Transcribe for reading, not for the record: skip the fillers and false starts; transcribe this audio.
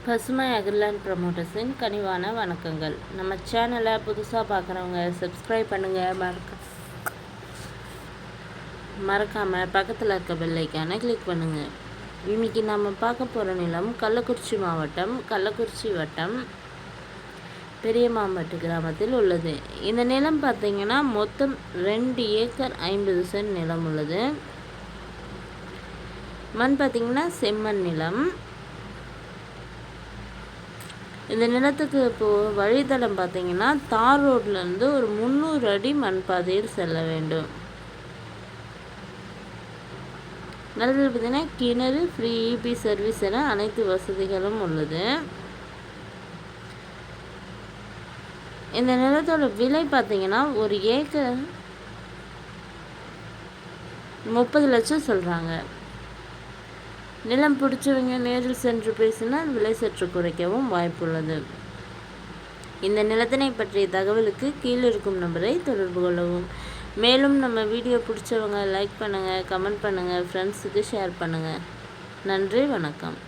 பசுமை அக்ரிலேண்ட் ப்ரமோட்டர்ஸின் கனிவான வணக்கங்கள். நம்ம சேனலை புதுசாக பார்க்குறவங்க சப்ஸ்கிரைப் பண்ணுங்கள், மறக்காமல் பக்கத்தில் இருக்க பெல் ஐக்கானை கிளிக் பண்ணுங்கள். இன்றைக்கி நம்ம பார்க்க போகிற நிலம் கள்ளக்குறிச்சி மாவட்டம், கள்ளக்குறிச்சி வட்டம், பெரியமாம்பட்டு கிராமத்தில் உள்ளது. இந்த நிலம் பார்த்திங்கன்னா மொத்தம் 2 ஏக்கர் 50 சென்ட் நிலம் உள்ளது. மண் பார்த்திங்கன்னா செம்மண் நிலம். இந்த நிலத்துக்கு இப்போது வழித்தடம் பார்த்திங்கன்னா தார் ரோட்லேருந்து ஒரு 300 அடி மண் பாதையில் செல்ல வேண்டும். நிலத்தில் பார்த்திங்கன்னா கிணறு, ஃப்ரீ இபி சர்வீஸ் என அனைத்து வசதிகளும் உள்ளது. இந்த நிலத்தோட விலை பார்த்திங்கன்னா ஒரு ஏக்கர் 30 லட்சம் சொல்கிறாங்க. நிலம் பிடிச்சவங்க நேரில் சென்று பேசினால் விலை சற்று குறைக்கவும் வாய்ப்புள்ளது. இந்த நிலத்தினை பற்றிய தகவலுக்கு கீழே இருக்கும் நம்பரை தொடர்பு கொள்ளவும். மேலும் நம்ம வீடியோ பிடிச்சவங்க லைக் பண்ணுங்கள், கமெண்ட் பண்ணுங்கள், ஃப்ரெண்ட்ஸுக்கு ஷேர் பண்ணுங்கள். நன்றி, வணக்கம்.